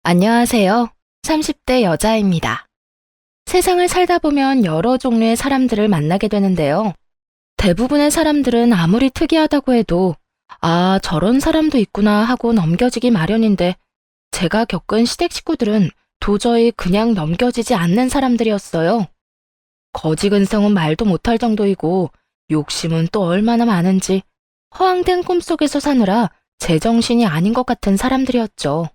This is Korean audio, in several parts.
안녕하세요. 30대 여자입니다. 세상을 살다 보면 여러 종류의 사람들을 만나게 되는데요. 대부분의 사람들은 아무리 특이하다고 해도 저런 사람도 있구나 하고 넘겨지기 마련인데 제가 겪은 시댁 식구들은 도저히 그냥 넘겨지지 않는 사람들이었어요. 거지근성은 말도 못할 정도이고 욕심은 또 얼마나 많은지 허황된 꿈속에서 사느라 제정신이 아닌 것 같은 사람들이었죠.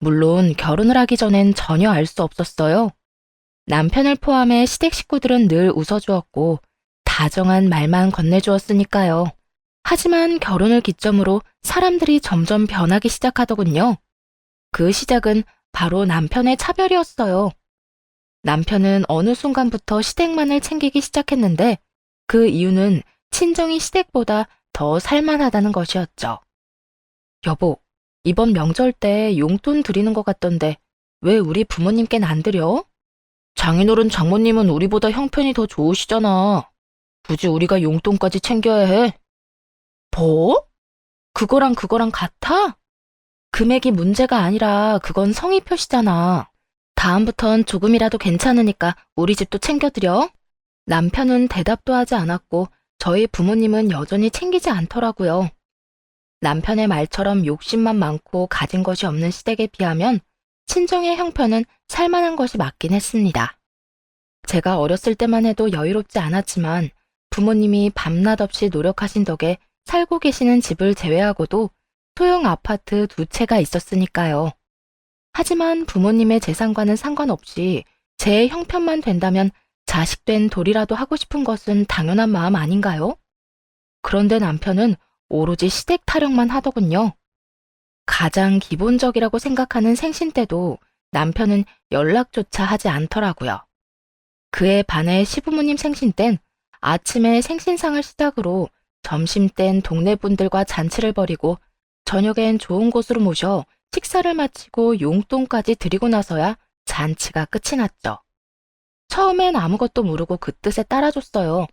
물론 결혼을 하기 전엔 전혀 알 수 없었어요. 남편을 포함해 시댁 식구들은 늘 웃어주었고 다정한 말만 건네주었으니까요. 하지만 결혼을 기점으로 사람들이 점점 변하기 시작하더군요. 그 시작은 바로 남편의 차별이었어요. 남편은 어느 순간부터 시댁만을 챙기기 시작했는데 그 이유는 친정이 시댁보다 더 살만하다는 것이었죠. 여보, 이번 명절 때 용돈 드리는 것 같던데 왜 우리 부모님께는 안 드려? 장인어른 장모님은 우리보다 형편이 더 좋으시잖아. 굳이 우리가 용돈까지 챙겨야 해? 뭐? 그거랑 같아? 금액이 문제가 아니라 그건 성의 표시잖아. 다음부턴 조금이라도 괜찮으니까 우리 집도 챙겨드려. 남편은 대답도 하지 않았고 저희 부모님은 여전히 챙기지 않더라고요. 남편의 말처럼 욕심만 많고 가진 것이 없는 시댁에 비하면 친정의 형편은 살만한 것이 맞긴 했습니다. 제가 어렸을 때만 해도 여유롭지 않았지만 부모님이 밤낮 없이 노력하신 덕에 살고 계시는 집을 제외하고도 소형 아파트 2채가 있었으니까요. 하지만 부모님의 재산과는 상관없이 제 형편만 된다면 자식된 돌이라도 하고 싶은 것은 당연한 마음 아닌가요? 그런데 남편은 오로지 시댁 타령만 하더군요. 가장 기본적이라고 생각하는 생신 때도 남편은 연락조차 하지 않더라고요. 그에 반해 시부모님 생신 땐 아침에 생신상을 시작으로 점심 땐 동네 분들과 잔치를 벌이고 저녁엔 좋은 곳으로 모셔 식사를 마치고 용돈까지 드리고 나서야 잔치가 끝이 났죠. 처음엔 아무것도 모르고 그 뜻에 따라줬어요.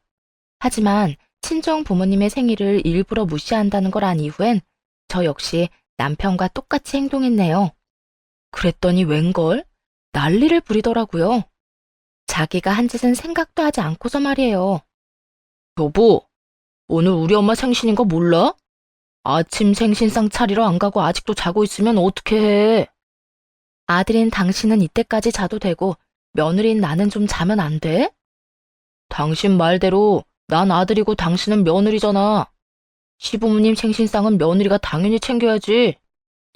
하지만 친정 부모님의 생일을 일부러 무시한다는 걸 안 이후엔 저 역시 남편과 똑같이 행동했네요. 그랬더니 웬걸? 난리를 부리더라고요. 자기가 한 짓은 생각도 하지 않고서 말이에요. 여보, 오늘 우리 엄마 생신인 거 몰라? 아침 생신상 차리러 안 가고 아직도 자고 있으면 어떻게 해? 아들인 당신은 이때까지 자도 되고 며느리인 나는 좀 자면 안 돼? 당신 말대로 난 아들이고 당신은 며느리잖아. 시부모님 생신상은 며느리가 당연히 챙겨야지.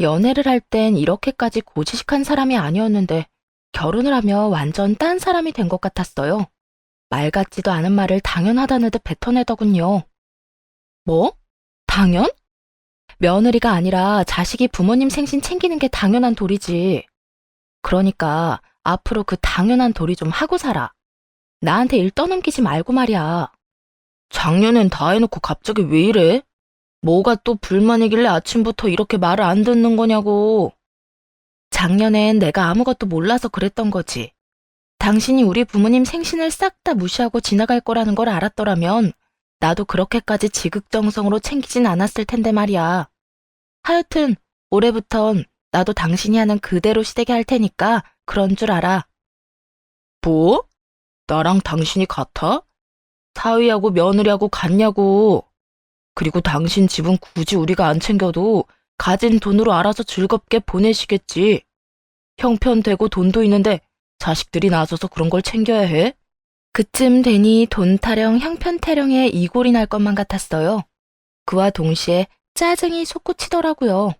연애를 할 땐 이렇게까지 고지식한 사람이 아니었는데 결혼을 하며 완전 딴 사람이 된 것 같았어요. 말 같지도 않은 말을 당연하다는 듯 뱉어내더군요. 뭐? 당연? 며느리가 아니라 자식이 부모님 생신 챙기는 게 당연한 도리지. 그러니까 앞으로 그 당연한 도리 좀 하고 살아. 나한테 일 떠넘기지 말고 말이야. 작년엔 다 해놓고 갑자기 왜 이래? 뭐가 또 불만이길래 아침부터 이렇게 말을 안 듣는 거냐고. 작년엔 내가 아무것도 몰라서 그랬던 거지. 당신이 우리 부모님 생신을 싹 다 무시하고 지나갈 거라는 걸 알았더라면 나도 그렇게까지 지극정성으로 챙기진 않았을 텐데 말이야. 하여튼 올해부턴 나도 당신이 하는 그대로 시댁에 할 테니까 그런 줄 알아. 뭐? 나랑 당신이 같아? 사위하고 며느리하고 같냐고. 그리고 당신 집은 굳이 우리가 안 챙겨도 가진 돈으로 알아서 즐겁게 보내시겠지. 형편 되고 돈도 있는데 자식들이 나서서 그런 걸 챙겨야 해? 그쯤 되니 돈 타령, 형편 타령에 이골이 날 것만 같았어요. 그와 동시에 짜증이 솟구치더라고요.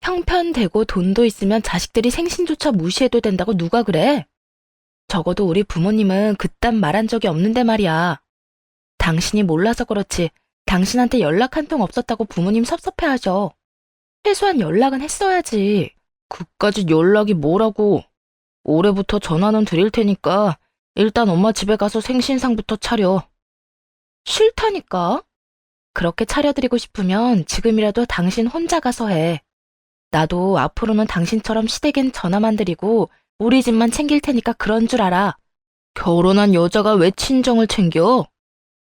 형편 되고 돈도 있으면 자식들이 생신조차 무시해도 된다고 누가 그래? 적어도 우리 부모님은 그딴 말한 적이 없는데 말이야. 당신이 몰라서 그렇지 당신한테 연락 한 통 없었다고 부모님 섭섭해하죠. 최소한 연락은 했어야지. 그까짓 연락이 뭐라고. 올해부터 전화는 드릴 테니까 일단 엄마 집에 가서 생신상부터 차려. 싫다니까. 그렇게 차려드리고 싶으면 지금이라도 당신 혼자 가서 해. 나도 앞으로는 당신처럼 시댁엔 전화만 드리고 우리 집만 챙길 테니까 그런 줄 알아. 결혼한 여자가 왜 친정을 챙겨?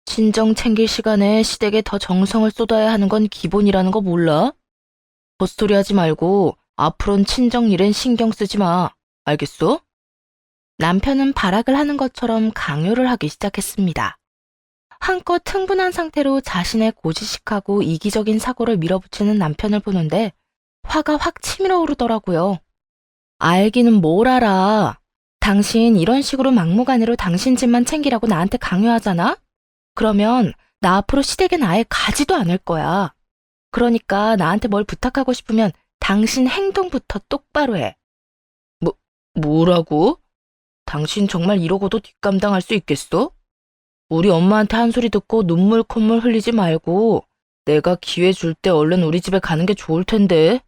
친정 챙길 시간에 시댁에 더 정성을 쏟아야 하는 건 기본이라는 거 몰라? 헛소리 하지 말고 앞으론 친정 일엔 신경 쓰지 마. 알겠어? 남편은 발악을 하는 것처럼 강요를 하기 시작했습니다. 한껏 흥분한 상태로 자신의 고지식하고 이기적인 사고를 밀어붙이는 남편을 보는데 화가 확 치밀어 오르더라고요. 알기는 뭘 알아. 당신 이런 식으로 막무가내로 당신 집만 챙기라고 나한테 강요하잖아? 그러면 나 앞으로 시댁엔 아예 가지도 않을 거야. 그러니까 나한테 뭘 부탁하고 싶으면 당신 행동부터 똑바로 해. 뭐라고? 당신 정말 이러고도 뒷감당할 수 있겠어? 우리 엄마한테 한 소리 듣고 눈물 콧물 흘리지 말고 내가 기회 줄 때 얼른 우리 집에 가는 게 좋을 텐데.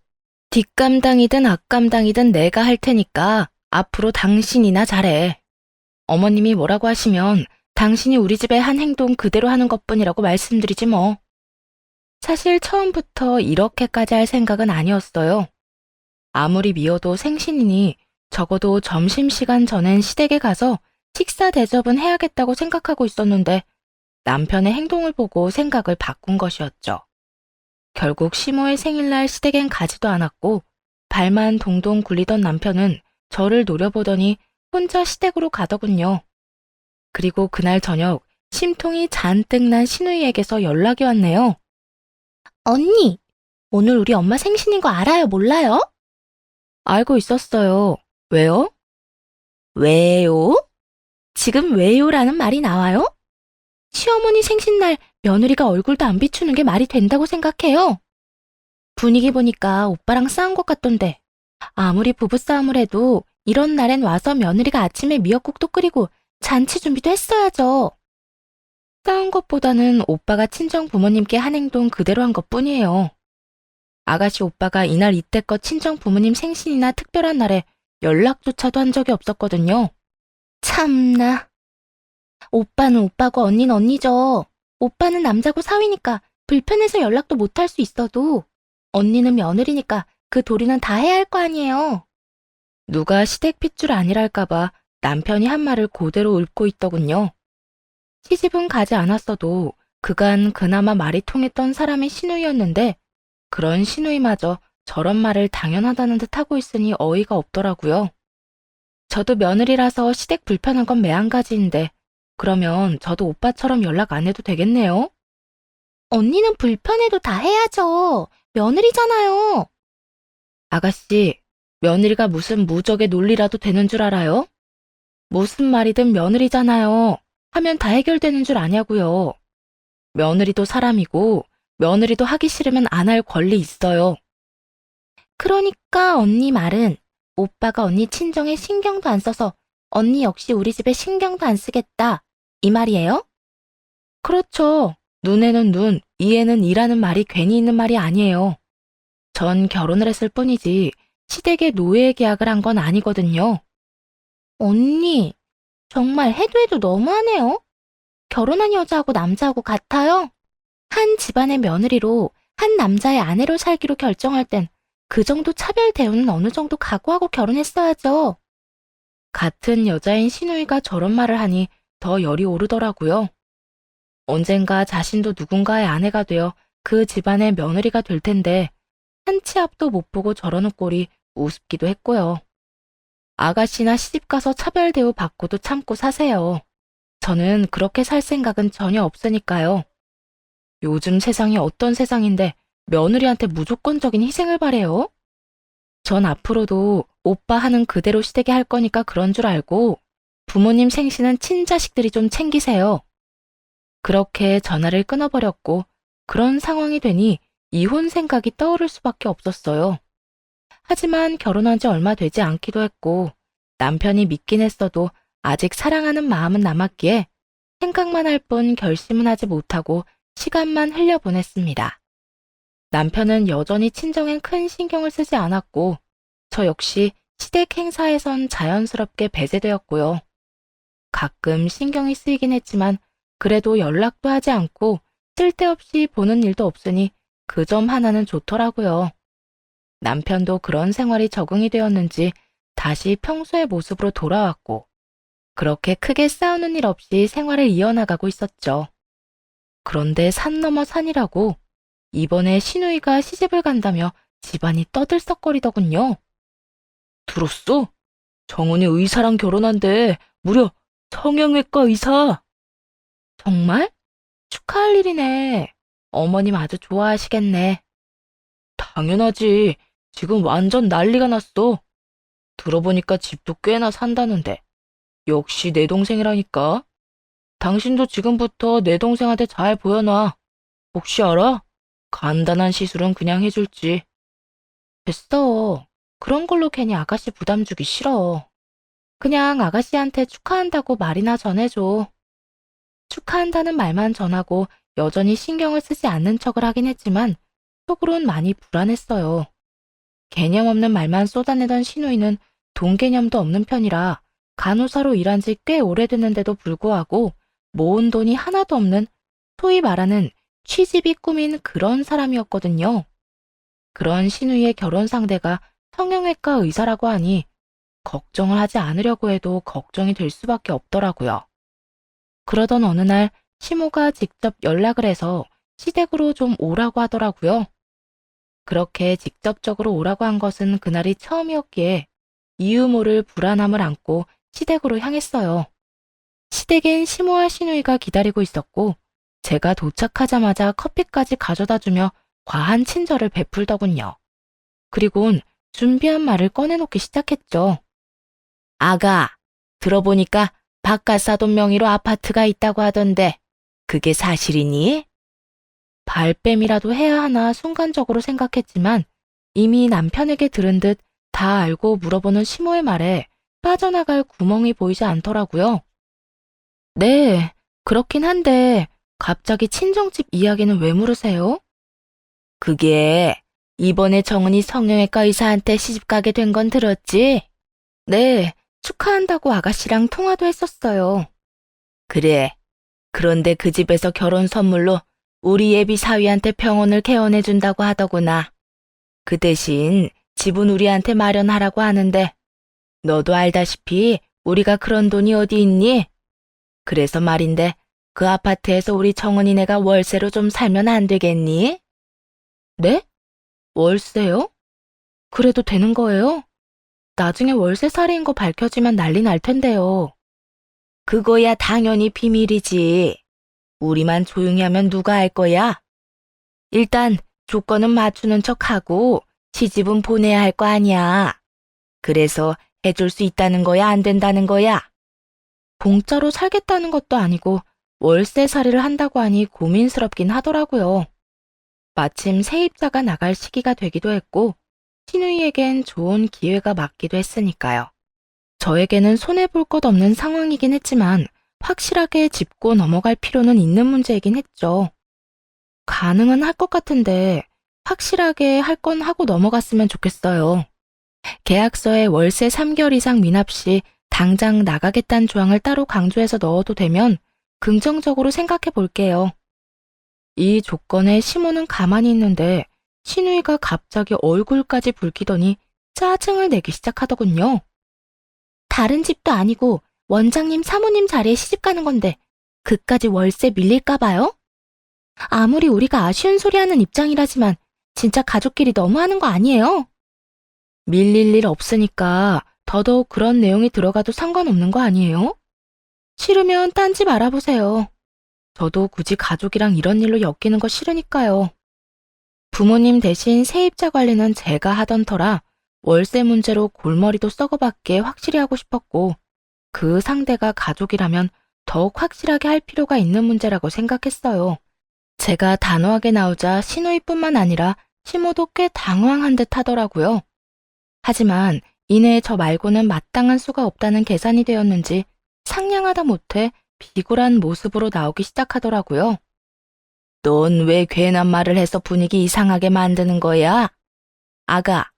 뒷감당이든 앞감당이든 내가 할 테니까 앞으로 당신이나 잘해. 어머님이 뭐라고 하시면 당신이 우리 집에 한 행동 그대로 하는 것뿐이라고 말씀드리지 뭐. 사실 처음부터 이렇게까지 할 생각은 아니었어요. 아무리 미워도 생신이니 적어도 점심시간 전엔 시댁에 가서 식사 대접은 해야겠다고 생각하고 있었는데 남편의 행동을 보고 생각을 바꾼 것이었죠. 결국 시모의 생일날 시댁엔 가지도 않았고 발만 동동 굴리던 남편은 저를 노려보더니 혼자 시댁으로 가더군요. 그리고 그날 저녁 심통이 잔뜩 난 시누이에게서 연락이 왔네요. 언니, 오늘 우리 엄마 생신인 거 알아요, 몰라요? 알고 있었어요. 왜요? 왜요? 지금 왜요라는 말이 나와요? 시어머니 생신날 며느리가 얼굴도 안 비추는 게 말이 된다고 생각해요. 분위기 보니까 오빠랑 싸운 것 같던데. 아무리 부부싸움을 해도 이런 날엔 와서 며느리가 아침에 미역국도 끓이고 잔치 준비도 했어야죠. 싸운 것보다는 오빠가 친정 부모님께 한 행동 그대로 한 것뿐이에요. 아가씨 오빠가 이날 이때껏 친정 부모님 생신이나 특별한 날에 연락조차도 한 적이 없었거든요. 참나. 오빠는 오빠고 언니는 언니죠. 오빠는 남자고 사위니까 불편해서 연락도 못할 수 있어도 언니는 며느리니까 그 도리는 다 해야 할 거 아니에요. 누가 시댁 핏줄 아니랄까봐 남편이 한 말을 그대로 읊고 있더군요. 시집은 가지 않았어도 그간 그나마 말이 통했던 사람이 시누이였는데 그런 시누이마저 저런 말을 당연하다는 듯 하고 있으니 어이가 없더라고요. 저도 며느리라서 시댁 불편한 건 매한가지인데 그러면 저도 오빠처럼 연락 안 해도 되겠네요? 언니는 불편해도 다 해야죠. 며느리잖아요. 아가씨, 며느리가 무슨 무적의 논리라도 되는 줄 알아요? 무슨 말이든 며느리잖아요. 하면 다 해결되는 줄 아냐고요. 며느리도 사람이고 며느리도 하기 싫으면 안 할 권리 있어요. 그러니까 언니 말은 오빠가 언니 친정에 신경도 안 써서 언니 역시 우리 집에 신경도 안 쓰겠다. 이 말이에요? 그렇죠. 눈에는 눈, 이에는 이라는 말이 괜히 있는 말이 아니에요. 전 결혼을 했을 뿐이지 시댁에 노예 계약을 한 건 아니거든요. 언니, 정말 해도 해도 너무하네요. 결혼한 여자하고 남자하고 같아요? 한 집안의 며느리로 한 남자의 아내로 살기로 결정할 땐 그 정도 차별 대우는 어느 정도 각오하고 결혼했어야죠. 같은 여자인 시누이가 저런 말을 하니 더 열이 오르더라고요. 언젠가 자신도 누군가의 아내가 되어 그 집안의 며느리가 될 텐데 한 치 앞도 못 보고 저러는 꼴이 우습기도 했고요. 아가씨나 시집가서 차별 대우 받고도 참고 사세요. 저는 그렇게 살 생각은 전혀 없으니까요. 요즘 세상이 어떤 세상인데 며느리한테 무조건적인 희생을 바래요? 전 앞으로도 오빠 하는 그대로 시댁에 할 거니까 그런 줄 알고 부모님 생신은 친자식들이 좀 챙기세요. 그렇게 전화를 끊어버렸고 그런 상황이 되니 이혼 생각이 떠오를 수밖에 없었어요. 하지만 결혼한 지 얼마 되지 않기도 했고 남편이 믿긴 했어도 아직 사랑하는 마음은 남았기에 생각만 할 뿐 결심은 하지 못하고 시간만 흘려보냈습니다. 남편은 여전히 친정엔 큰 신경을 쓰지 않았고 저 역시 시댁 행사에선 자연스럽게 배제되었고요. 가끔 신경이 쓰이긴 했지만 그래도 연락도 하지 않고 쓸데없이 보는 일도 없으니 그 점 하나는 좋더라고요. 남편도 그런 생활이 적응이 되었는지 다시 평소의 모습으로 돌아왔고 그렇게 크게 싸우는 일 없이 생활을 이어나가고 있었죠. 그런데 산 넘어 산이라고 이번에 시누이가 시집을 간다며 집안이 떠들썩거리더군요. 들었어? 정은이 의사랑 결혼한대. 무려 성형외과 의사. 정말? 축하할 일이네. 어머님 아주 좋아하시겠네. 당연하지. 지금 완전 난리가 났어. 들어보니까 집도 꽤나 산다는데. 역시 내 동생이라니까. 당신도 지금부터 내 동생한테 잘 보여놔. 혹시 알아? 간단한 시술은 그냥 해줄지. 됐어. 그런 걸로 괜히 아가씨 부담 주기 싫어. 그냥 아가씨한테 축하한다고 말이나 전해줘. 축하한다는 말만 전하고 여전히 신경을 쓰지 않는 척을 하긴 했지만 속으론 많이 불안했어요. 개념 없는 말만 쏟아내던 신우이는 돈 개념도 없는 편이라 간호사로 일한 지 꽤 오래됐는데도 불구하고 모은 돈이 하나도 없는 소위 말하는 취집이 꿈인 그런 사람이었거든요. 그런 신우이의 결혼 상대가 성형외과 의사라고 하니 걱정을 하지 않으려고 해도 걱정이 될 수밖에 없더라고요. 그러던 어느 날 시모가 직접 연락을 해서 시댁으로 좀 오라고 하더라고요. 그렇게 직접적으로 오라고 한 것은 그날이 처음이었기에 이유 모를 불안함을 안고 시댁으로 향했어요. 시댁엔 시모와 시누이가 기다리고 있었고 제가 도착하자마자 커피까지 가져다주며 과한 친절을 베풀더군요. 그리곤 준비한 말을 꺼내놓기 시작했죠. 아가, 들어보니까 바깥 사돈 명의로 아파트가 있다고 하던데 그게 사실이니? 발뺌이라도 해야 하나 순간적으로 생각했지만 이미 남편에게 들은 듯 다 알고 물어보는 시모의 말에 빠져나갈 구멍이 보이지 않더라고요. 네, 그렇긴 한데 갑자기 친정집 이야기는 왜 물으세요? 그게 이번에 정은이 성형외과 의사한테 시집가게 된 건 들었지? 네, 축하한다고 아가씨랑 통화도 했었어요. 그래. 그런데 그 집에서 결혼 선물로 우리 예비 사위한테 병원을 개원해준다고 하더구나. 그 대신 집은 우리한테 마련하라고 하는데 너도 알다시피 우리가 그런 돈이 어디 있니? 그래서 말인데 그 아파트에서 우리 정은이네가 월세로 좀 살면 안 되겠니? 네? 월세요? 그래도 되는 거예요? 나중에 월세살이인 거 밝혀지면 난리 날 텐데요. 그거야 당연히 비밀이지. 우리만 조용히 하면 누가 알 거야? 일단 조건은 맞추는 척하고 시집은 보내야 할 거 아니야. 그래서 해줄 수 있다는 거야, 안 된다는 거야? 공짜로 살겠다는 것도 아니고 월세살이를 한다고 하니 고민스럽긴 하더라고요. 마침 세입자가 나갈 시기가 되기도 했고 시누이에겐 좋은 기회가 맞기도 했으니까요. 저에게는 손해볼 것 없는 상황이긴 했지만 확실하게 짚고 넘어갈 필요는 있는 문제이긴 했죠. 가능은 할 것 같은데 확실하게 할 건 하고 넘어갔으면 좋겠어요. 계약서에 월세 3개월 이상 미납 시 당장 나가겠다는 조항을 따로 강조해서 넣어도 되면 긍정적으로 생각해 볼게요. 이 조건에 시모는 가만히 있는데 시누이가 갑자기 얼굴까지 붉히더니 짜증을 내기 시작하더군요. 다른 집도 아니고 원장님 사모님 자리에 시집 가는 건데 그까지 월세 밀릴까 봐요? 아무리 우리가 아쉬운 소리 하는 입장이라지만 진짜 가족끼리 너무하는 거 아니에요? 밀릴 일 없으니까 더더욱 그런 내용이 들어가도 상관없는 거 아니에요? 싫으면 딴 집 알아보세요. 저도 굳이 가족이랑 이런 일로 엮이는 거 싫으니까요. 부모님 대신 세입자 관리는 제가 하던 터라 월세 문제로 골머리도 썩어받게 확실히 하고 싶었고 그 상대가 가족이라면 더욱 확실하게 할 필요가 있는 문제라고 생각했어요. 제가 단호하게 나오자 시누이뿐만 아니라 시모도 꽤 당황한 듯 하더라고요. 하지만 이내 저 말고는 마땅한 수가 없다는 계산이 되었는지 상냥하다 못해 비굴한 모습으로 나오기 시작하더라고요. 넌 왜 괜한 말을 해서 분위기 이상하게 만드는 거야? 아가,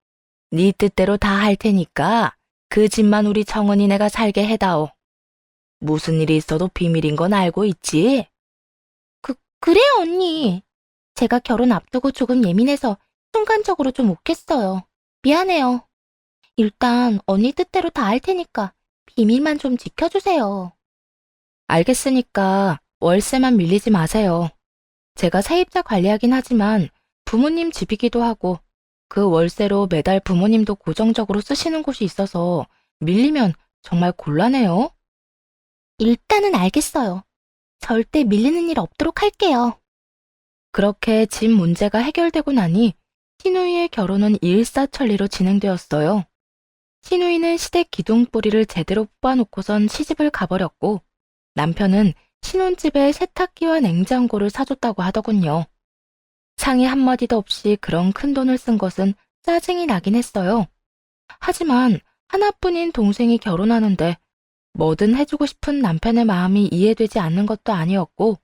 네 뜻대로 다 할 테니까 그 집만 우리 정은이네가 살게 해다오. 무슨 일이 있어도 비밀인 건 알고 있지? 그래요, 언니. 제가 결혼 앞두고 조금 예민해서 순간적으로 좀 욱했어요. 미안해요. 일단 언니 뜻대로 다 할 테니까 비밀만 좀 지켜주세요. 알겠으니까 월세만 밀리지 마세요. 제가 세입자 관리하긴 하지만 부모님 집이기도 하고 그 월세로 매달 부모님도 고정적으로 쓰시는 곳이 있어서 밀리면 정말 곤란해요. 일단은 알겠어요. 절대 밀리는 일 없도록 할게요. 그렇게 집 문제가 해결되고 나니 시누이의 결혼은 일사천리로 진행되었어요. 시누이는 시댁 기둥뿌리를 제대로 뽑아놓고선 시집을 가버렸고 남편은 신혼집에 세탁기와 냉장고를 사줬다고 하더군요. 상의 한마디도 없이 그런 큰 돈을 쓴 것은 짜증이 나긴 했어요. 하지만 하나뿐인 동생이 결혼하는데 뭐든 해주고 싶은 남편의 마음이 이해되지 않는 것도 아니었고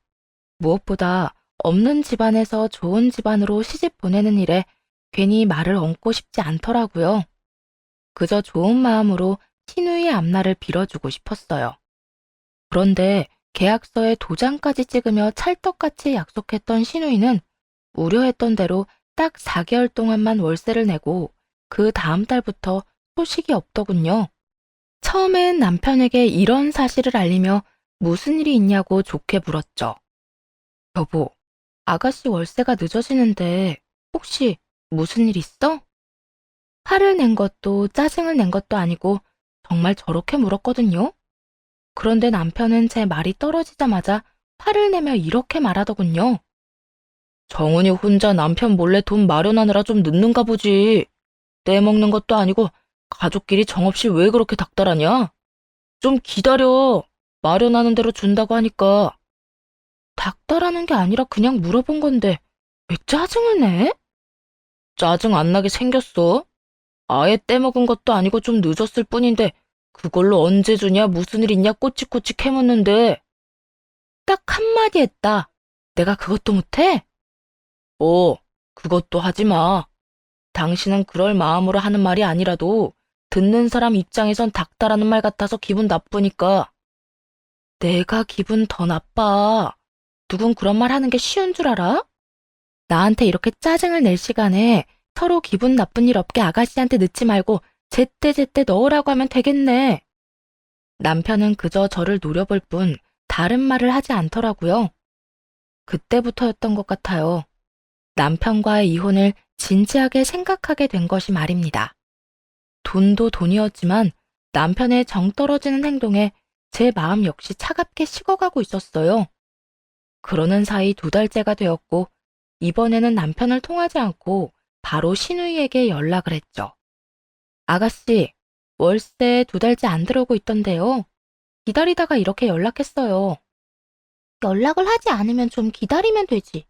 무엇보다 없는 집안에서 좋은 집안으로 시집 보내는 일에 괜히 말을 얹고 싶지 않더라고요. 그저 좋은 마음으로 시누이의 앞날을 빌어주고 싶었어요. 그런데 계약서에 도장까지 찍으며 찰떡같이 약속했던 시누이는 우려했던 대로 딱 4개월 동안만 월세를 내고 그 다음 달부터 소식이 없더군요. 처음엔 남편에게 이런 사실을 알리며 무슨 일이 있냐고 좋게 물었죠. 여보, 아가씨 월세가 늦어지는데 혹시 무슨 일 있어? 화를 낸 것도 짜증을 낸 것도 아니고 정말 저렇게 물었거든요. 그런데 남편은 제 말이 떨어지자마자 화를 내며 이렇게 말하더군요. 정은이 혼자 남편 몰래 돈 마련하느라 좀 늦는가 보지. 떼먹는 것도 아니고 가족끼리 정없이 왜 그렇게 닥달하냐? 좀 기다려. 마련하는 대로 준다고 하니까. 닥달하는 게 아니라 그냥 물어본 건데 왜 짜증을 내? 짜증 안 나게 생겼어. 아예 떼먹은 것도 아니고 좀 늦었을 뿐인데 그걸로 언제 주냐 무슨 일 있냐 꼬치꼬치 캐묻는데. 딱 한마디 했다. 내가 그것도 못해? 그것도 하지 마. 당신은 그럴 마음으로 하는 말이 아니라도 듣는 사람 입장에선 닥달하는 말 같아서 기분 나쁘니까. 내가 기분 더 나빠. 누군 그런 말 하는 게 쉬운 줄 알아? 나한테 이렇게 짜증을 낼 시간에 서로 기분 나쁜 일 없게 아가씨한테 늦지 말고 제때제때 넣으라고 하면 되겠네. 남편은 그저 저를 노려볼 뿐 다른 말을 하지 않더라고요. 그때부터였던 것 같아요. 남편과의 이혼을 진지하게 생각하게 된 것이 말입니다. 돈도 돈이었지만 남편의 정 떨어지는 행동에 제 마음 역시 차갑게 식어가고 있었어요. 그러는 사이 2달째가 되었고 이번에는 남편을 통하지 않고 바로 시누이에게 연락을 했죠. 아가씨, 월세 2달째 안 들어오고 있던데요. 기다리다가 이렇게 연락했어요. 연락을 하지 않으면 좀 기다리면 되지.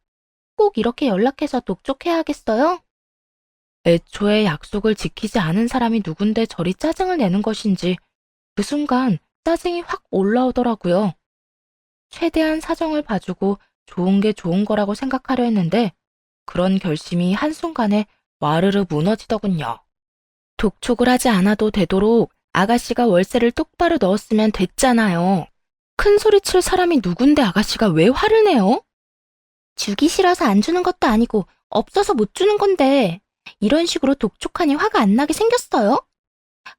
꼭 이렇게 연락해서 독촉해야 하겠어요? 애초에 약속을 지키지 않은 사람이 누군데 저리 짜증을 내는 것인지 그 순간 짜증이 확 올라오더라고요. 최대한 사정을 봐주고 좋은 게 좋은 거라고 생각하려 했는데 그런 결심이 한순간에 와르르 무너지더군요. 독촉을 하지 않아도 되도록 아가씨가 월세를 똑바로 넣었으면 됐잖아요. 큰 소리 칠 사람이 누군데 아가씨가 왜 화를 내요? 주기 싫어서 안 주는 것도 아니고 없어서 못 주는 건데 이런 식으로 독촉하니 화가 안 나게 생겼어요?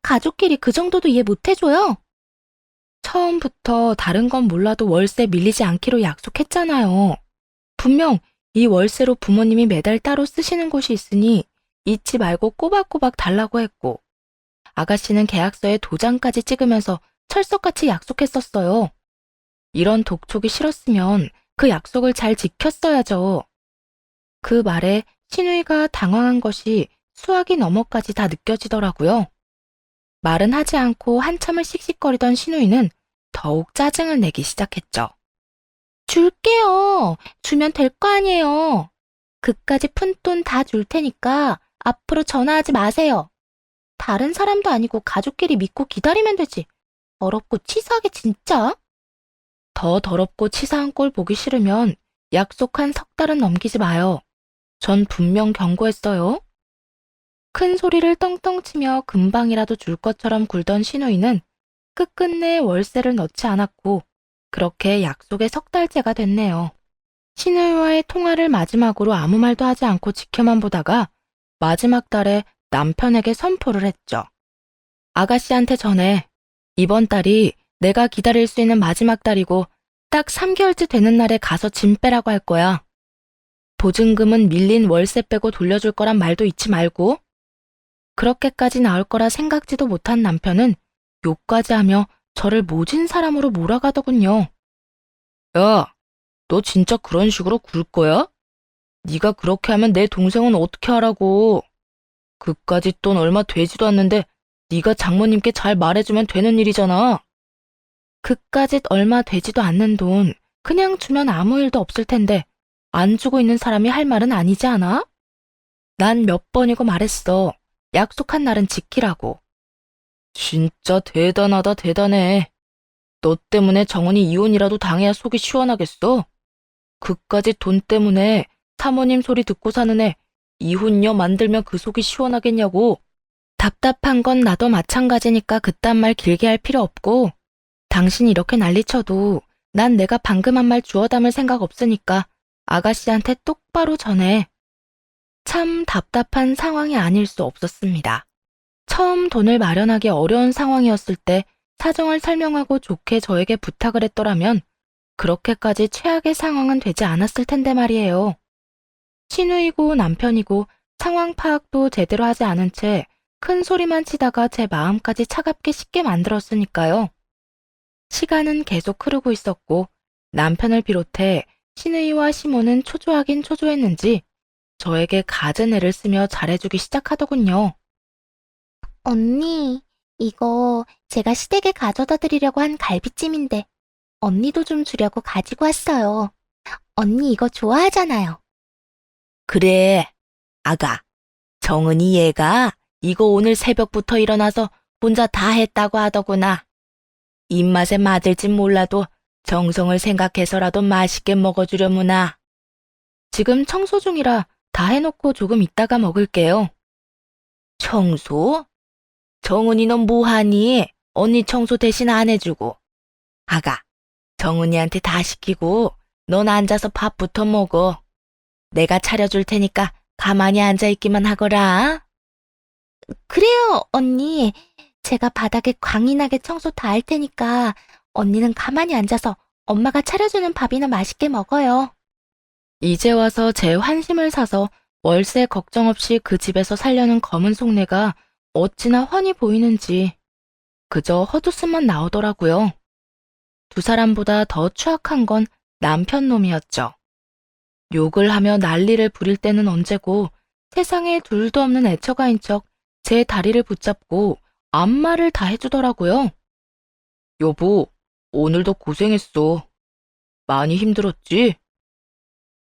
가족끼리 그 정도도 이해 못 해줘요? 처음부터 다른 건 몰라도 월세 밀리지 않기로 약속했잖아요. 분명 이 월세로 부모님이 매달 따로 쓰시는 곳이 있으니 잊지 말고 꼬박꼬박 달라고 했고 아가씨는 계약서에 도장까지 찍으면서 철석같이 약속했었어요. 이런 독촉이 싫었으면 그 약속을 잘 지켰어야죠. 그 말에 시누이가 당황한 것이 수학이 넘어까지 다 느껴지더라고요. 말은 하지 않고 한참을 씩씩거리던 시누이는 더욱 짜증을 내기 시작했죠. 줄게요. 주면 될 거 아니에요. 그까지 푼 돈 다 줄 테니까 앞으로 전화하지 마세요. 다른 사람도 아니고 가족끼리 믿고 기다리면 되지. 더럽고 치사하게 진짜. 더 더럽고 치사한 꼴 보기 싫으면 약속한 3달은 넘기지 마요. 전 분명 경고했어요. 큰 소리를 떵떵 치며 금방이라도 줄 것처럼 굴던 시누이는 끝끝내 월세를 넣지 않았고 그렇게 약속의 3달째가 됐네요. 시누이와의 통화를 마지막으로 아무 말도 하지 않고 지켜만 보다가 마지막 달에 남편에게 선포를 했죠. 아가씨한테 전해. 이번 달이 내가 기다릴 수 있는 마지막 달이고 딱 3개월째 되는 날에 가서 짐 빼라고 할 거야. 보증금은 밀린 월세 빼고 돌려줄 거란 말도 잊지 말고. 그렇게까지 나올 거라 생각지도 못한 남편은 욕까지 하며 저를 모진 사람으로 몰아가더군요. 야, 너 진짜 그런 식으로 굴 거야? 네가 그렇게 하면 내 동생은 어떻게 하라고. 그까짓 돈 얼마 되지도 않는데 네가 장모님께 잘 말해주면 되는 일이잖아. 그까짓 얼마 되지도 않는 돈 그냥 주면 아무 일도 없을 텐데 안 주고 있는 사람이 할 말은 아니지 않아? 난 몇 번이고 말했어. 약속한 날은 지키라고. 진짜 대단하다 대단해. 너 때문에 정은이 이혼이라도 당해야 속이 시원하겠어? 그까짓 돈 때문에 사모님 소리 듣고 사는 애 이혼녀 만들면 그 속이 시원하겠냐고. 답답한 건 나도 마찬가지니까 그딴 말 길게 할 필요 없고 당신이 이렇게 난리쳐도 난 내가 방금 한 말 주워 담을 생각 없으니까 아가씨한테 똑바로 전해. 참 답답한 상황이 아닐 수 없었습니다. 처음 돈을 마련하기 어려운 상황이었을 때 사정을 설명하고 좋게 저에게 부탁을 했더라면 그렇게까지 최악의 상황은 되지 않았을 텐데 말이에요. 시누이고 남편이고 상황 파악도 제대로 하지 않은 채 큰 소리만 치다가 제 마음까지 차갑게 식게 만들었으니까요. 시간은 계속 흐르고 있었고 남편을 비롯해 시누이와 시모는 초조하긴 초조했는지 저에게 갖은 애를 쓰며 잘해주기 시작하더군요. 언니, 이거 제가 시댁에 가져다 드리려고 한 갈비찜인데 언니도 좀 주려고 가지고 왔어요. 언니 이거 좋아하잖아요. 그래, 아가. 정은이 얘가 이거 오늘 새벽부터 일어나서 혼자 다 했다고 하더구나. 입맛에 맞을진 몰라도 정성을 생각해서라도 맛있게 먹어주려무나. 지금 청소 중이라 다 해놓고 조금 있다가 먹을게요. 청소? 정은이 넌 뭐하니? 언니 청소 대신 안 해주고. 아가, 정은이한테 다 시키고 넌 앉아서 밥부터 먹어. 내가 차려줄 테니까 가만히 앉아있기만 하거라. 그래요, 언니. 제가 바닥에 광이 나게 청소 다 할 테니까 언니는 가만히 앉아서 엄마가 차려주는 밥이나 맛있게 먹어요. 이제 와서 제 환심을 사서 월세 걱정 없이 그 집에서 살려는 검은 속내가 어찌나 훤히 보이는지 그저 헛웃음만 나오더라고요. 두 사람보다 더 추악한 건 남편 놈이었죠. 욕을 하며 난리를 부릴 때는 언제고 세상에 둘도 없는 애처가인 척 제 다리를 붙잡고 안마를 다 해주더라고요. 여보, 오늘도 고생했어. 많이 힘들었지?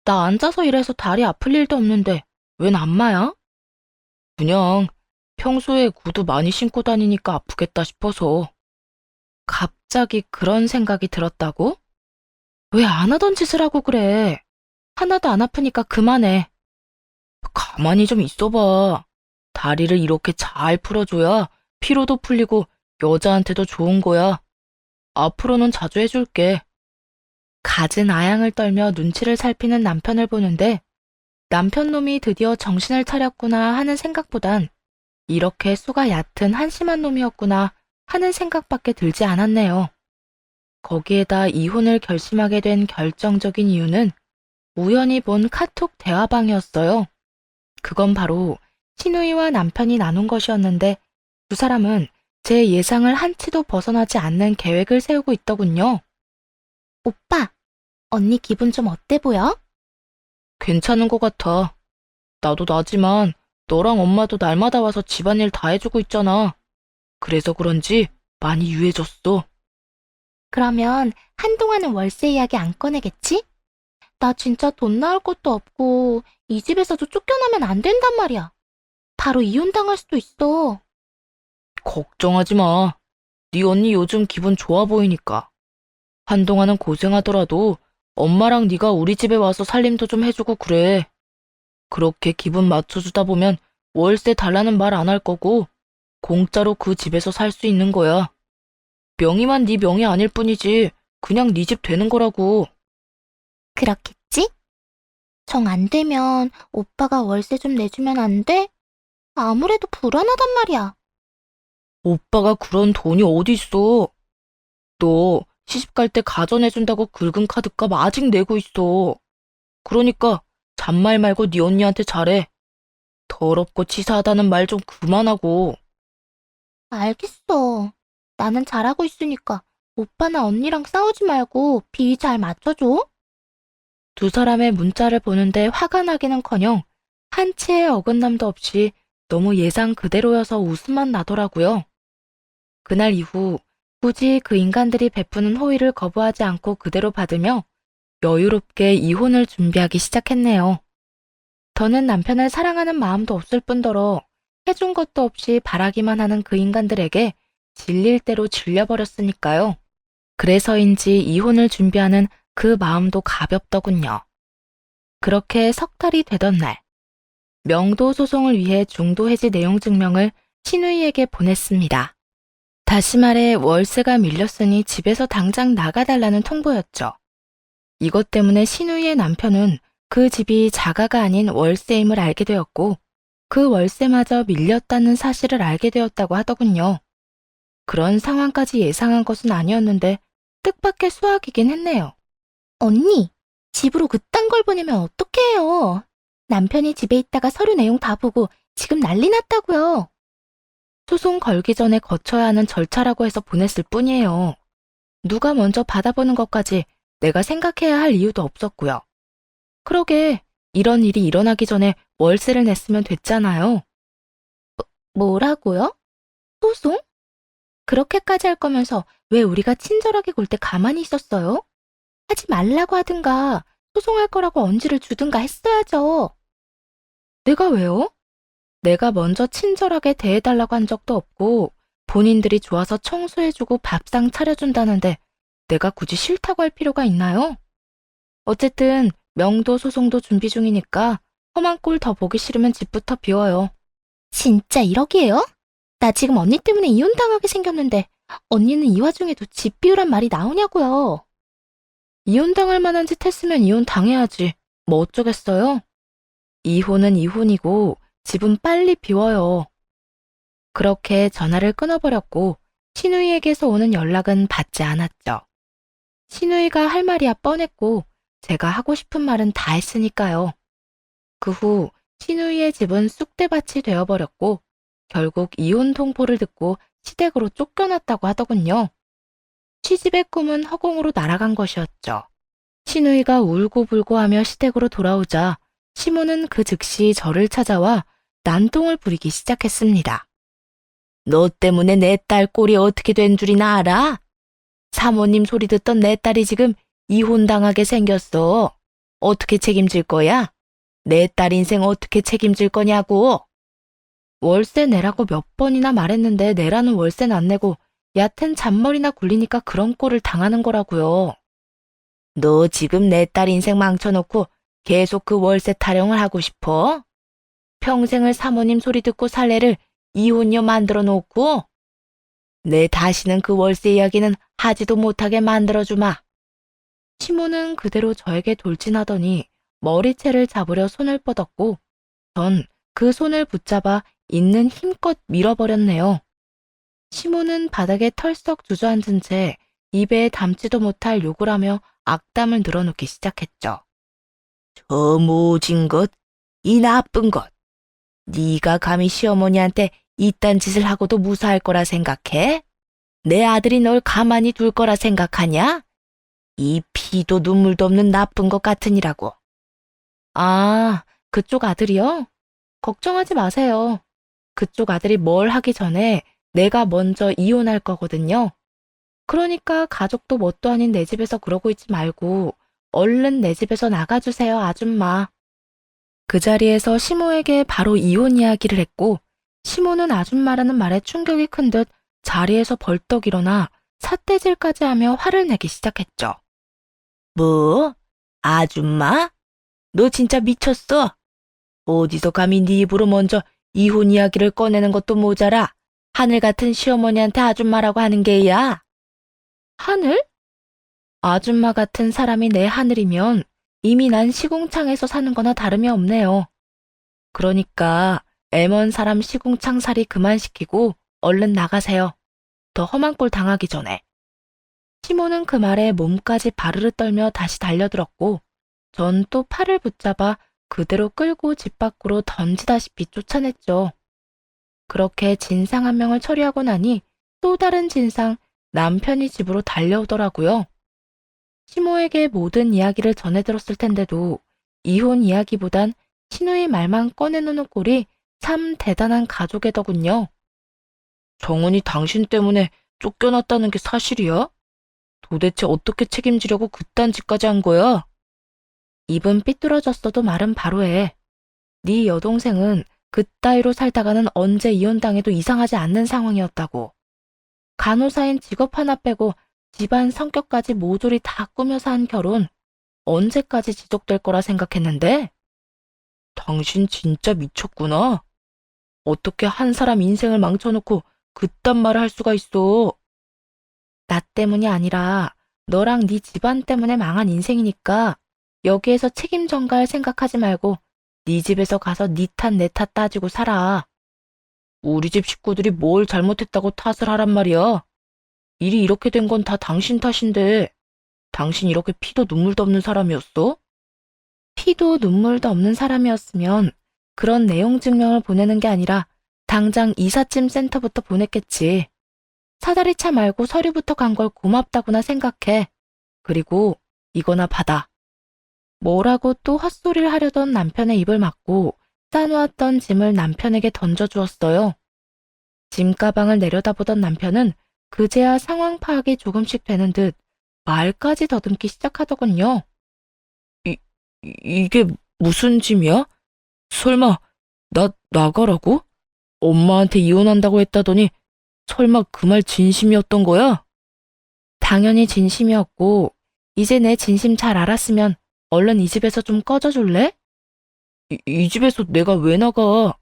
나 앉아서 일해서 다리 아플 일도 없는데 웬 안마야? 그냥 평소에 구두 많이 신고 다니니까 아프겠다 싶어서. 갑자기 그런 생각이 들었다고? 왜 안 하던 짓을 하고 그래? 하나도 안 아프니까 그만해. 가만히 좀 있어봐. 다리를 이렇게 잘 풀어줘야 피로도 풀리고 여자한테도 좋은 거야. 앞으로는 자주 해줄게. 갖은 아양을 떨며 눈치를 살피는 남편을 보는데 남편 놈이 드디어 정신을 차렸구나 하는 생각보단 이렇게 수가 얕은 한심한 놈이었구나 하는 생각밖에 들지 않았네요. 거기에다 이혼을 결심하게 된 결정적인 이유는 우연히 본 카톡 대화방이었어요. 그건 바로 시누이와 남편이 나눈 것이었는데 두 사람은 제 예상을 한치도 벗어나지 않는 계획을 세우고 있더군요. 오빠, 언니 기분 좀 어때 보여? 괜찮은 것 같아. 나도 나지만 너랑 엄마도 날마다 와서 집안일 다 해주고 있잖아. 그래서 그런지 많이 유해졌어. 그러면 한동안은 월세 이야기 안 꺼내겠지? 나 진짜 돈 나올 것도 없고 이 집에서도 쫓겨나면 안 된단 말이야. 바로 이혼당할 수도 있어. 걱정하지 마. 네 언니 요즘 기분 좋아 보이니까. 한동안은 고생하더라도 엄마랑 네가 우리 집에 와서 살림도 좀 해주고 그래. 그렇게 기분 맞춰주다 보면 월세 달라는 말 안 할 거고 공짜로 그 집에서 살 수 있는 거야. 명의만 네 명의 아닐 뿐이지 그냥 네 집 되는 거라고. 그렇겠지? 정 안 되면 오빠가 월세 좀 내주면 안 돼? 아무래도 불안하단 말이야. 오빠가 그런 돈이 어디 있어. 너 시집 갈 때 가전해준다고 긁은 카드값 아직 내고 있어. 그러니까 잔말 말고 네 언니한테 잘해. 더럽고 치사하다는 말 좀 그만하고. 알겠어. 나는 잘하고 있으니까 오빠나 언니랑 싸우지 말고 비위 잘 맞춰줘. 두 사람의 문자를 보는데 화가 나기는커녕 한 치의 어긋남도 없이 너무 예상 그대로여서 웃음만 나더라고요. 그날 이후 굳이 그 인간들이 베푸는 호의를 거부하지 않고 그대로 받으며 여유롭게 이혼을 준비하기 시작했네요. 더는 남편을 사랑하는 마음도 없을 뿐더러 해준 것도 없이 바라기만 하는 그 인간들에게 질릴 대로 질려버렸으니까요. 그래서인지 이혼을 준비하는 그 마음도 가볍더군요. 그렇게 석 달이 되던 날, 명도 소송을 위해 중도 해지 내용 증명을 신우이에게 보냈습니다. 다시 말해 월세가 밀렸으니 집에서 당장 나가달라는 통보였죠. 이것 때문에 신우이의 남편은 그 집이 자가가 아닌 월세임을 알게 되었고 그 월세마저 밀렸다는 사실을 알게 되었다고 하더군요. 그런 상황까지 예상한 것은 아니었는데 뜻밖의 수확이긴 했네요. 언니, 집으로 그딴 걸 보내면 어떡해요? 남편이 집에 있다가 서류 내용 다 보고 지금 난리 났다고요. 소송 걸기 전에 거쳐야 하는 절차라고 해서 보냈을 뿐이에요. 누가 먼저 받아보는 것까지 내가 생각해야 할 이유도 없었고요. 그러게 이런 일이 일어나기 전에 월세를 냈으면 됐잖아요. 뭐라고요? 소송? 그렇게까지 할 거면서 왜 우리가 친절하게 굴 때 가만히 있었어요? 하지 말라고 하든가 소송할 거라고 언지를 주든가 했어야죠. 내가 왜요? 내가 먼저 친절하게 대해달라고 한 적도 없고 본인들이 좋아서 청소해주고 밥상 차려준다는데 내가 굳이 싫다고 할 필요가 있나요? 어쨌든 명도 소송도 준비 중이니까 험한 꼴 더 보기 싫으면 집부터 비워요. 진짜 이러기에요? 나 지금 언니 때문에 이혼당하게 생겼는데 언니는 이 와중에도 집 비우란 말이 나오냐고요. 이혼당할 만한 짓 했으면 이혼 당해야지. 뭐 어쩌겠어요? 이혼은 이혼이고 집은 빨리 비워요. 그렇게 전화를 끊어버렸고 신우이에게서 오는 연락은 받지 않았죠. 신우이가 할 말이야 뻔했고 제가 하고 싶은 말은 다 했으니까요. 그 후 신우이의 집은 쑥대밭이 되어버렸고 결국 이혼 통보를 듣고 시댁으로 쫓겨났다고 하더군요. 시집의 꿈은 허공으로 날아간 것이었죠. 신우이가 울고불고 하며 시댁으로 돌아오자 시모는 그 즉시 저를 찾아와 난동을 부리기 시작했습니다. 너 때문에 내 딸 꼴이 어떻게 된 줄이나 알아? 사모님 소리 듣던 내 딸이 지금 이혼당하게 생겼어. 어떻게 책임질 거야? 내 딸 인생 어떻게 책임질 거냐고. 월세 내라고 몇 번이나 말했는데 내라는 월세는 안 내고 얕은 잔머리나 굴리니까 그런 꼴을 당하는 거라고요. 너 지금 내 딸 인생 망쳐놓고 계속 그 월세 타령을 하고 싶어? 평생을 사모님 소리 듣고 살 애를 이혼녀 만들어 놓고? 내 다시는 그 월세 이야기는 하지도 못하게 만들어주마. 시모는 그대로 저에게 돌진하더니 머리채를 잡으려 손을 뻗었고 전 그 손을 붙잡아 있는 힘껏 밀어버렸네요. 시모는 바닥에 털썩 주저앉은 채 입에 담지도 못할 욕을 하며 악담을 늘어놓기 시작했죠. 저 모진 것, 이 나쁜 것. 네가 감히 시어머니한테 이딴 짓을 하고도 무사할 거라 생각해? 내 아들이 널 가만히 둘 거라 생각하냐? 이 피도 눈물도 없는 나쁜 것 같으니라고. 아, 그쪽 아들이요? 걱정하지 마세요. 그쪽 아들이 뭘 하기 전에 내가 먼저 이혼할 거거든요. 그러니까 가족도 뭣도 아닌 내 집에서 그러고 있지 말고 얼른 내 집에서 나가주세요, 아줌마. 그 자리에서 시모에게 바로 이혼 이야기를 했고 시모는 아줌마라는 말에 충격이 큰 듯 자리에서 벌떡 일어나 삿대질까지 하며 화를 내기 시작했죠. 뭐? 아줌마? 너 진짜 미쳤어? 어디서 감히 네 입으로 먼저 이혼 이야기를 꺼내는 것도 모자라 하늘 같은 시어머니한테 아줌마라고 하는 게야. 하늘? 아줌마 같은 사람이 내 하늘이면 이미 난 시궁창에서 사는 거나 다름이 없네요. 그러니까 애먼 사람 시궁창 살이 그만시키고 얼른 나가세요. 더 험한 꼴 당하기 전에. 시모는 그 말에 몸까지 바르르 떨며 다시 달려들었고 전 또 팔을 붙잡아 그대로 끌고 집 밖으로 던지다시피 쫓아냈죠. 그렇게 진상 한 명을 처리하고 나니 또 다른 진상, 남편이 집으로 달려오더라고요. 시모에게 모든 이야기를 전해 들었을 텐데도 이혼 이야기보단 신우의 말만 꺼내놓는 꼴이 참 대단한 가족애더군요. 정은이 당신 때문에 쫓겨났다는 게 사실이야? 도대체 어떻게 책임지려고 그딴 짓까지 한 거야? 입은 삐뚤어졌어도 말은 바로 해. 네 여동생은 그따위로 살다가는 언제 이혼당해도 이상하지 않는 상황이었다고. 간호사인 직업 하나 빼고 집안 성격까지 모조리 다 꾸며서 한 결혼 언제까지 지속될 거라 생각했는데? 당신 진짜 미쳤구나. 어떻게 한 사람 인생을 망쳐놓고 그딴 말을 할 수가 있어. 나 때문이 아니라 너랑 네 집안 때문에 망한 인생이니까 여기에서 책임 전가할 생각하지 말고 네 집에서 가서 네 탓 내 탓 따지고 살아. 우리 집 식구들이 뭘 잘못했다고 탓을 하란 말이야. 일이 이렇게 된 건 다 당신 탓인데 당신 이렇게 피도 눈물도 없는 사람이었어? 피도 눈물도 없는 사람이었으면 그런 내용 증명을 보내는 게 아니라 당장 이삿짐 센터부터 보냈겠지. 사다리차 말고 서류부터 간 걸 고맙다구나 생각해. 그리고 이거나 받아. 뭐라고 또 헛소리를 하려던 남편의 입을 막고 싸놓았던 짐을 남편에게 던져주었어요. 짐 가방을 내려다보던 남편은 그제야 상황 파악이 조금씩 되는 듯 말까지 더듬기 시작하더군요. 이게 무슨 짐이야? 설마 나 나가라고? 엄마한테 이혼한다고 했다더니 설마 그 말 진심이었던 거야? 당연히 진심이었고 이제 내 진심 잘 알았으면 얼른 이 집에서 좀 꺼져 줄래? 이 집에서 내가 왜 나가?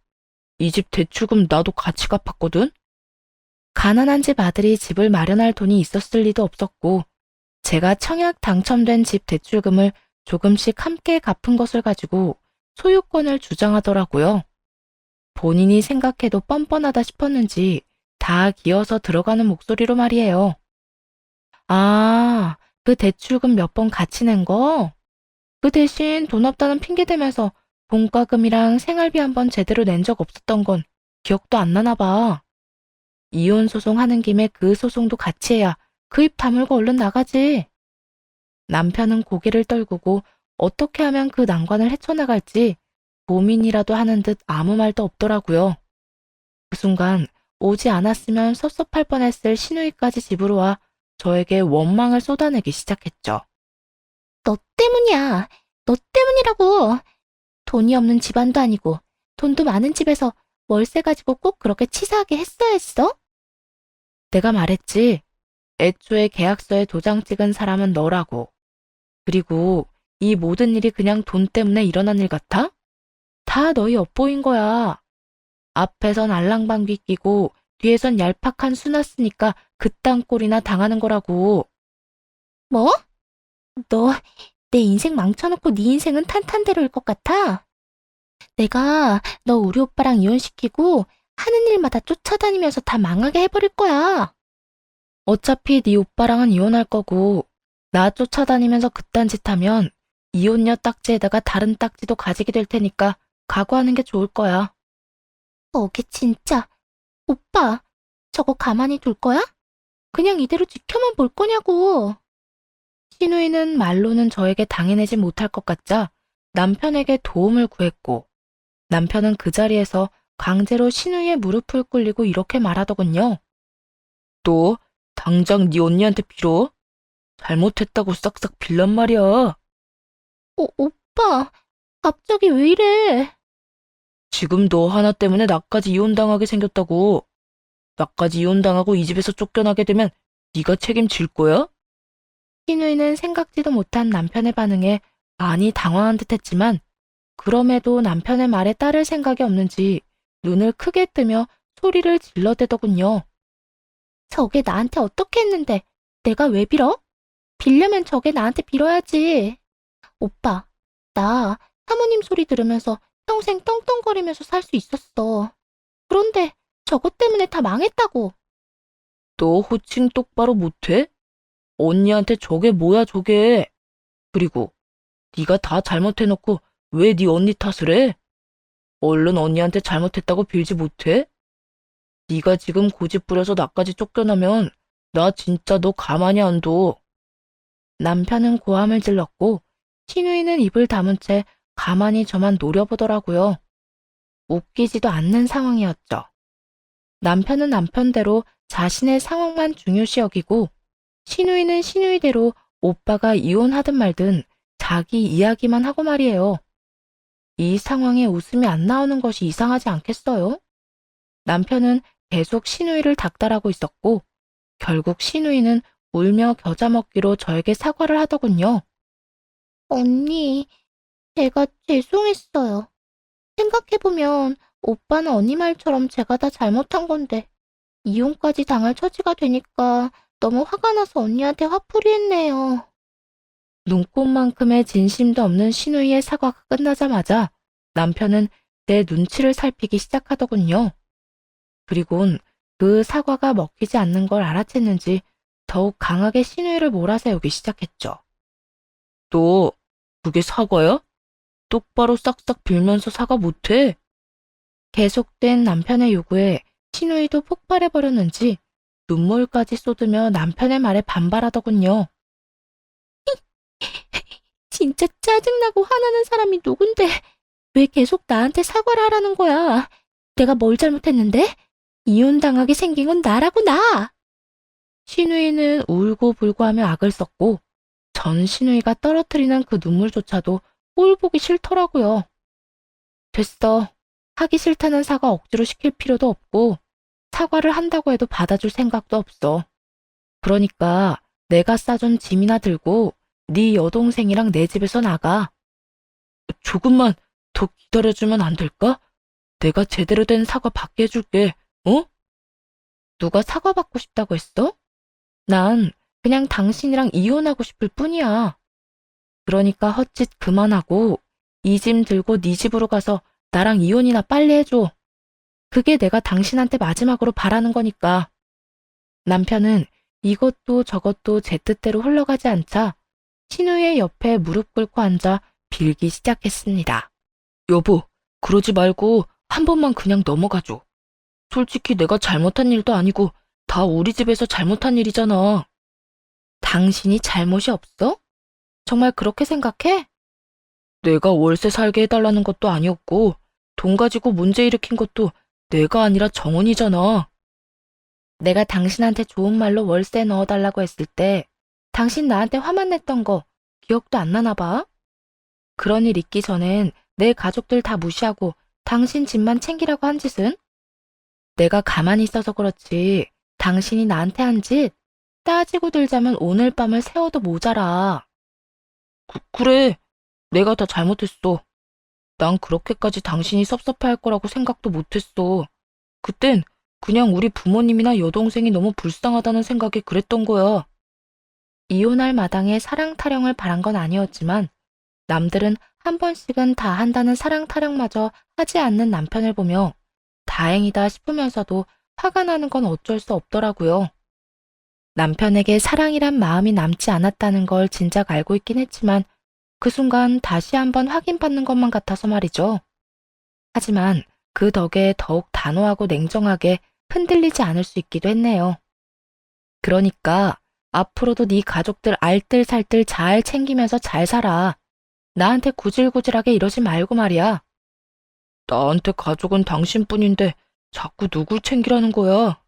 이 집 대출금 나도 같이 갚았거든? 가난한 집 아들이 집을 마련할 돈이 있었을 리도 없었고 제가 청약 당첨된 집 대출금을 조금씩 함께 갚은 것을 가지고 소유권을 주장하더라고요. 본인이 생각해도 뻔뻔하다 싶었는지 다 기어서 들어가는 목소리로 말이에요. 아, 그 대출금 몇 번 같이 낸 거? 그 대신 돈 없다는 핑계 대면서 공과금이랑 생활비 한 번 제대로 낸 적 없었던 건 기억도 안 나나 봐. 이혼 소송 하는 김에 그 소송도 같이 해야 그 입 다물고 얼른 나가지. 남편은 고개를 떨구고 어떻게 하면 그 난관을 헤쳐나갈지 고민이라도 하는 듯 아무 말도 없더라고요. 그 순간 오지 않았으면 섭섭할 뻔했을 시누이까지 집으로 와 저에게 원망을 쏟아내기 시작했죠. 너 때문이야. 너 때문이라고. 돈이 없는 집안도 아니고 돈도 많은 집에서 월세 가지고 꼭 그렇게 치사하게 했어야 했어? 내가 말했지. 애초에 계약서에 도장 찍은 사람은 너라고. 그리고 이 모든 일이 그냥 돈 때문에 일어난 일 같아? 다 너희 엿보인 거야. 앞에선 알랑방귀 끼고 뒤에선 얄팍한 수났으니까 그딴 꼴이나 당하는 거라고. 뭐? 너 내 인생 망쳐놓고 네 인생은 탄탄대로일 것 같아? 내가 너 우리 오빠랑 이혼시키고 하는 일마다 쫓아다니면서 다 망하게 해버릴 거야. 어차피 네 오빠랑은 이혼할 거고 나 쫓아다니면서 그딴 짓 하면 이혼녀 딱지에다가 다른 딱지도 가지게 될 테니까 각오하는 게 좋을 거야. 어게 진짜. 오빠, 저거 가만히 둘 거야? 그냥 이대로 지켜만 볼 거냐고. 신우이는 말로는 저에게 당해내지 못할 것 같자 남편에게 도움을 구했고 남편은 그 자리에서 강제로 신우이의 무릎을 꿇리고 이렇게 말하더군요. 너 당장 네 언니한테 빌어. 잘못했다고 싹싹 빌란 말이야. 오빠, 갑자기 왜 이래? 지금 너 하나 때문에 나까지 이혼당하게 생겼다고. 나까지 이혼당하고 이 집에서 쫓겨나게 되면 네가 책임질 거야? 신우이는 생각지도 못한 남편의 반응에 많이 당황한 듯했지만 그럼에도 남편의 말에 따를 생각이 없는지 눈을 크게 뜨며 소리를 질러대더군요. 저게 나한테 어떻게 했는데 내가 왜 빌어? 빌려면 저게 나한테 빌어야지. 오빠, 나 사모님 소리 들으면서 평생 떵떵거리면서 살 수 있었어. 그런데 저것 때문에 다 망했다고. 너 호칭 똑바로 못해? 언니한테 저게 뭐야 저게. 그리고 네가 다 잘못해놓고 왜 네 언니 탓을 해? 얼른 언니한테 잘못했다고 빌지 못해? 네가 지금 고집 부려서 나까지 쫓겨나면 나 진짜 너 가만히 안 둬. 남편은 고함을 질렀고 신우이는 입을 다문 채 가만히 저만 노려보더라고요. 웃기지도 않는 상황이었죠. 남편은 남편대로 자신의 상황만 중요시 여기고 신우이는 신우이대로 오빠가 이혼하든 말든 자기 이야기만 하고 말이에요. 이 상황에 웃음이 안 나오는 것이 이상하지 않겠어요? 남편은 계속 신우이를 닥달하고 있었고 결국 신우이는 울며 겨자 먹기로 저에게 사과를 하더군요. 언니, 제가 죄송했어요. 생각해보면 오빠는 언니 말처럼 제가 다 잘못한 건데 이혼까지 당할 처지가 되니까 너무 화가 나서 언니한테 화풀이했네요. 눈꽃만큼의 진심도 없는 신우이의 사과가 끝나자마자 남편은 내 눈치를 살피기 시작하더군요. 그리곤 그 사과가 먹히지 않는 걸 알아챘는지 더욱 강하게 신우이를 몰아세우기 시작했죠. 너 그게 사과야? 똑바로 싹싹 빌면서 사과 못해? 계속된 남편의 요구에 신우이도 폭발해버렸는지 눈물까지 쏟으며 남편의 말에 반발하더군요. 진짜 짜증나고 화나는 사람이 누군데 왜 계속 나한테 사과를 하라는 거야? 내가 뭘 잘못했는데? 이혼당하게 생긴 건 나라고 나! 신우이는 울고불고 하며 악을 썼고 전 신우이가 떨어뜨리는 그 눈물조차도 꼴 보기 싫더라고요. 됐어. 하기 싫다는 사과 억지로 시킬 필요도 없고 사과를 한다고 해도 받아줄 생각도 없어. 그러니까 내가 싸준 짐이나 들고 네 여동생이랑 내 집에서 나가. 조금만 더 기다려주면 안 될까? 내가 제대로 된 사과 받게 해줄게, 어? 누가 사과받고 싶다고 했어? 난 그냥 당신이랑 이혼하고 싶을 뿐이야. 그러니까 헛짓 그만하고 이 짐 들고 네 집으로 가서 나랑 이혼이나 빨리 해줘. 그게 내가 당신한테 마지막으로 바라는 거니까. 남편은 이것도 저것도 제 뜻대로 흘러가지 않자 신우의 옆에 무릎 꿇고 앉아 빌기 시작했습니다. 여보, 그러지 말고 한 번만 그냥 넘어가줘. 솔직히 내가 잘못한 일도 아니고 다 우리 집에서 잘못한 일이잖아. 당신이 잘못이 없어? 정말 그렇게 생각해? 내가 월세 살게 해달라는 것도 아니었고 돈 가지고 문제 일으킨 것도 내가 아니라 정은이잖아. 내가 당신한테 좋은 말로 월세 넣어달라고 했을 때 당신 나한테 화만 냈던 거 기억도 안 나나 봐? 그런 일 있기 전엔 내 가족들 다 무시하고 당신 집만 챙기라고 한 짓은? 내가 가만히 있어서 그렇지 당신이 나한테 한 짓 따지고 들자면 오늘 밤을 새워도 모자라. 그래, 내가 다 잘못했어. 난 그렇게까지 당신이 섭섭해할 거라고 생각도 못했어. 그땐 그냥 우리 부모님이나 여동생이 너무 불쌍하다는 생각에 그랬던 거야. 이혼할 마당에 사랑 타령을 바란 건 아니었지만 남들은 한 번씩은 다 한다는 사랑 타령마저 하지 않는 남편을 보며 다행이다 싶으면서도 화가 나는 건 어쩔 수 없더라고요. 남편에게 사랑이란 마음이 남지 않았다는 걸 진작 알고 있긴 했지만 그 순간 다시 한번 확인받는 것만 같아서 말이죠. 하지만 그 덕에 더욱 단호하고 냉정하게 흔들리지 않을 수 있기도 했네요. 그러니까 앞으로도 네 가족들 알뜰살뜰 잘 챙기면서 잘 살아. 나한테 구질구질하게 이러지 말고 말이야. 나한테 가족은 당신뿐인데 자꾸 누굴 챙기라는 거야.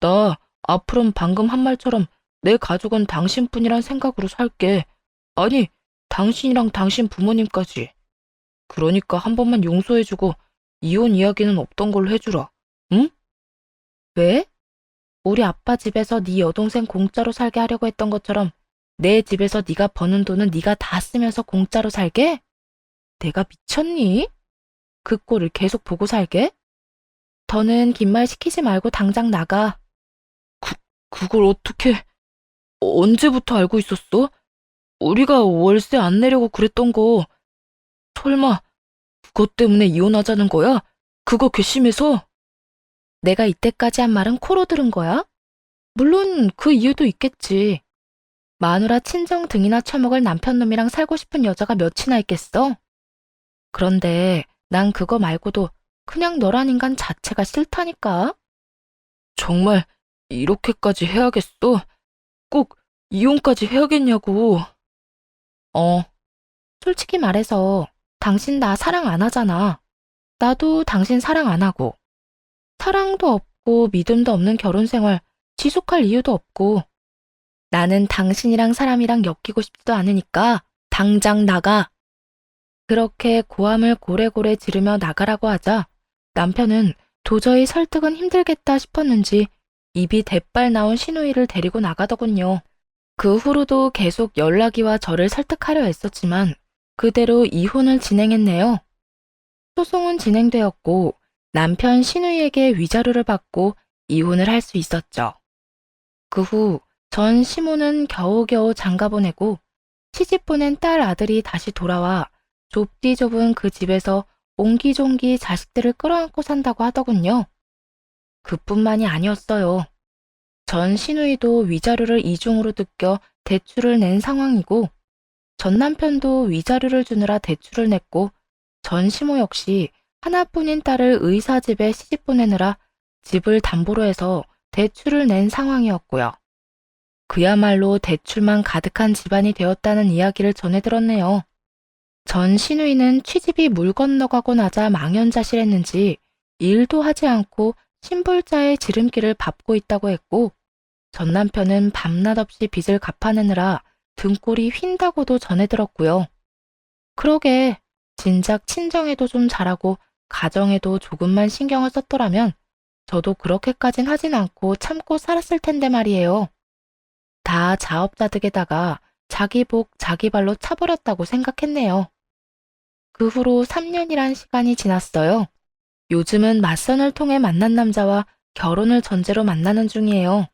나 앞으로는 방금 한 말처럼 내 가족은 당신뿐이란 생각으로 살게. 아니, 당신이랑 당신 부모님까지. 그러니까 한 번만 용서해주고 이혼 이야기는 없던 걸로 해주라. 응? 왜? 우리 아빠 집에서 네 여동생 공짜로 살게 하려고 했던 것처럼 내 집에서 네가 버는 돈은 네가 다 쓰면서 공짜로 살게? 내가 미쳤니? 그 꼴을 계속 보고 살게? 더는 긴 말 시키지 말고 당장 나가. 그걸 어떻게, 언제부터 알고 있었어? 우리가 월세 안 내려고 그랬던 거, 설마 그것 때문에 이혼하자는 거야? 그거 괘씸해서? 내가 이때까지 한 말은 코로 들은 거야? 물론 그 이유도 있겠지. 마누라 친정 등이나 처먹을 남편 놈이랑 살고 싶은 여자가 몇이나 있겠어? 그런데 난 그거 말고도 그냥 너란 인간 자체가 싫다니까? 정말 이렇게까지 해야겠어? 꼭 이혼까지 해야겠냐고. 솔직히 말해서 당신 나 사랑 안 하잖아. 나도 당신 사랑 안 하고. 사랑도 없고 믿음도 없는 결혼 생활 지속할 이유도 없고. 나는 당신이랑 사람이랑 엮이고 싶지도 않으니까 당장 나가. 그렇게 고함을 고래고래 지르며 나가라고 하자 남편은 도저히 설득은 힘들겠다 싶었는지 입이 대빨 나온 시누이를 데리고 나가더군요. 그 후로도 계속 연락이와 저를 설득하려 했었지만 그대로 이혼을 진행했네요. 소송은 진행되었고 남편 시누이에게 위자료를 받고 이혼을 할 수 있었죠. 그 후 전 시모는 겨우겨우 장가 보내고 시집 보낸 딸 아들이 다시 돌아와 좁디 좁은 그 집에서 옹기종기 자식들을 끌어안고 산다고 하더군요. 그뿐만이 아니었어요. 전 시누이도 위자료를 이중으로 뜯겨 대출을 낸 상황이고 전 남편도 위자료를 주느라 대출을 냈고 전 시모 역시 하나뿐인 딸을 의사 집에 시집 보내느라 집을 담보로 해서 대출을 낸 상황이었고요. 그야말로 대출만 가득한 집안이 되었다는 이야기를 전해 들었네요. 전 시누이는 취집이 물 건너가고 나자 망연자실했는지 일도 하지 않고 신불자의 지름길을 밟고 있다고 했고 전 남편은 밤낮 없이 빚을 갚아내느라 등골이 휜다고도 전해 들었고요. 그러게 진작 친정에도 좀 잘하고 가정에도 조금만 신경을 썼더라면 저도 그렇게까진 하진 않고 참고 살았을 텐데 말이에요. 다 자업자득에다가 자기 복 자기 발로 차버렸다고 생각했네요. 그 후로 3년이란 시간이 지났어요. 요즘은 맞선을 통해 만난 남자와 결혼을 전제로 만나는 중이에요.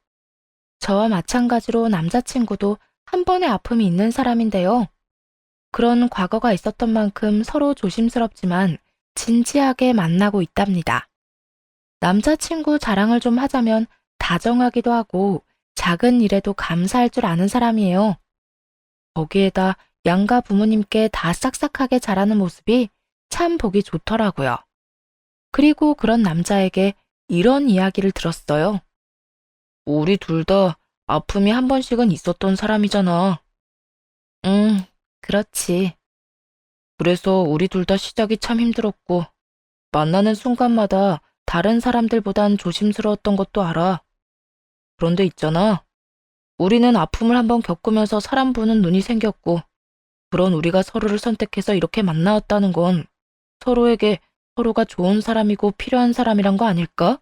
저와 마찬가지로 남자친구도 한 번의 아픔이 있는 사람인데요. 그런 과거가 있었던 만큼 서로 조심스럽지만 진지하게 만나고 있답니다. 남자친구 자랑을 좀 하자면 다정하기도 하고 작은 일에도 감사할 줄 아는 사람이에요. 거기에다 양가 부모님께 다 싹싹하게 잘하는 모습이 참 보기 좋더라고요. 그리고 그런 남자에게 이런 이야기를 들었어요. 우리 둘 다 아픔이 한 번씩은 있었던 사람이잖아. 그렇지. 그래서 우리 둘 다 시작이 참 힘들었고, 만나는 순간마다 다른 사람들보단 조심스러웠던 것도 알아. 그런데 있잖아. 우리는 아픔을 한번 겪으면서 사람 보는 눈이 생겼고, 그런 우리가 서로를 선택해서 이렇게 만나왔다는 건 서로에게 서로가 좋은 사람이고 필요한 사람이란 거 아닐까?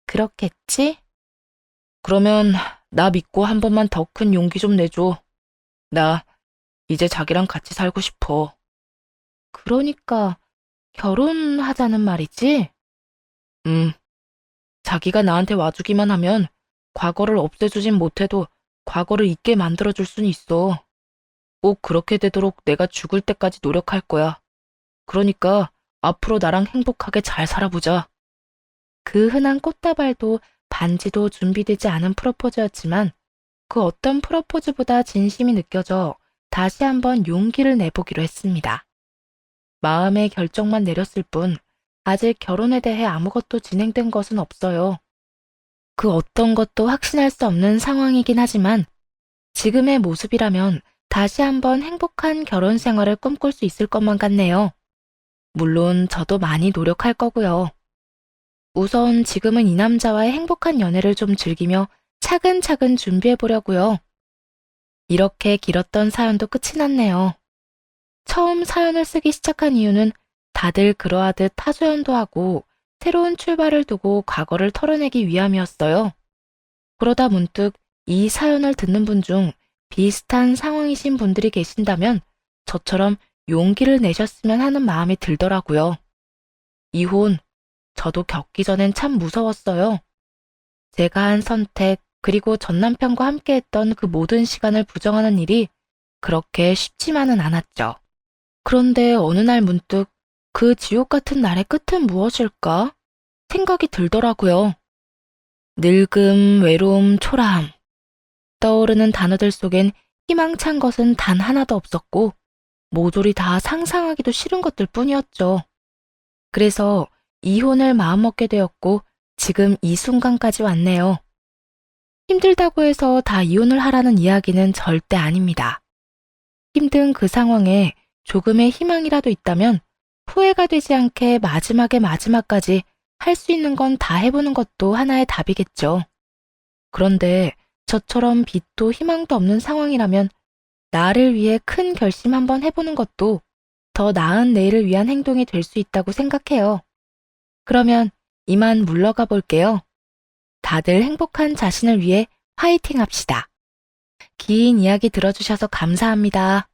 그렇겠지? 그러면 나 믿고 한 번만 더 큰 용기 좀 내줘. 나 이제 자기랑 같이 살고 싶어. 그러니까 결혼하자는 말이지? 자기가 나한테 와주기만 하면 과거를 없애주진 못해도 과거를 잊게 만들어줄 순 있어. 꼭 그렇게 되도록 내가 죽을 때까지 노력할 거야. 그러니까 앞으로 나랑 행복하게 잘 살아보자. 그 흔한 꽃다발도 반지도 준비되지 않은 프로포즈였지만 그 어떤 프로포즈보다 진심이 느껴져 다시 한번 용기를 내보기로 했습니다. 마음의 결정만 내렸을 뿐 아직 결혼에 대해 아무것도 진행된 것은 없어요. 그 어떤 것도 확신할 수 없는 상황이긴 하지만 지금의 모습이라면 다시 한번 행복한 결혼 생활을 꿈꿀 수 있을 것만 같네요. 물론 저도 많이 노력할 거고요. 우선 지금은 이 남자와의 행복한 연애를 좀 즐기며 차근차근 준비해 보려고요. 이렇게 길었던 사연도 끝이 났네요. 처음 사연을 쓰기 시작한 이유는 다들 그러하듯 하소연도 하고 새로운 출발을 두고 과거를 털어내기 위함이었어요. 그러다 문득 이 사연을 듣는 분 중 비슷한 상황이신 분들이 계신다면 저처럼 용기를 내셨으면 하는 마음이 들더라고요. 이혼, 저도 겪기 전엔 참 무서웠어요. 제가 한 선택, 그리고 전 남편과 함께했던 그 모든 시간을 부정하는 일이 그렇게 쉽지만은 않았죠. 그런데 어느 날 문득 그 지옥 같은 날의 끝은 무엇일까? 생각이 들더라고요. 늙음, 외로움, 초라함. 떠오르는 단어들 속엔 희망찬 것은 단 하나도 없었고 모조리 다 상상하기도 싫은 것들 뿐이었죠. 그래서 이혼을 마음먹게 되었고 지금 이 순간까지 왔네요. 힘들다고 해서 다 이혼을 하라는 이야기는 절대 아닙니다. 힘든 그 상황에 조금의 희망이라도 있다면 후회가 되지 않게 마지막까지 할 수 있는 건 다 해보는 것도 하나의 답이겠죠. 그런데 저처럼 빛도 희망도 없는 상황이라면 나를 위해 큰 결심 한번 해보는 것도 더 나은 내일을 위한 행동이 될 수 있다고 생각해요. 그러면 이만 물러가 볼게요. 다들 행복한 자신을 위해 화이팅 합시다. 긴 이야기 들어주셔서 감사합니다.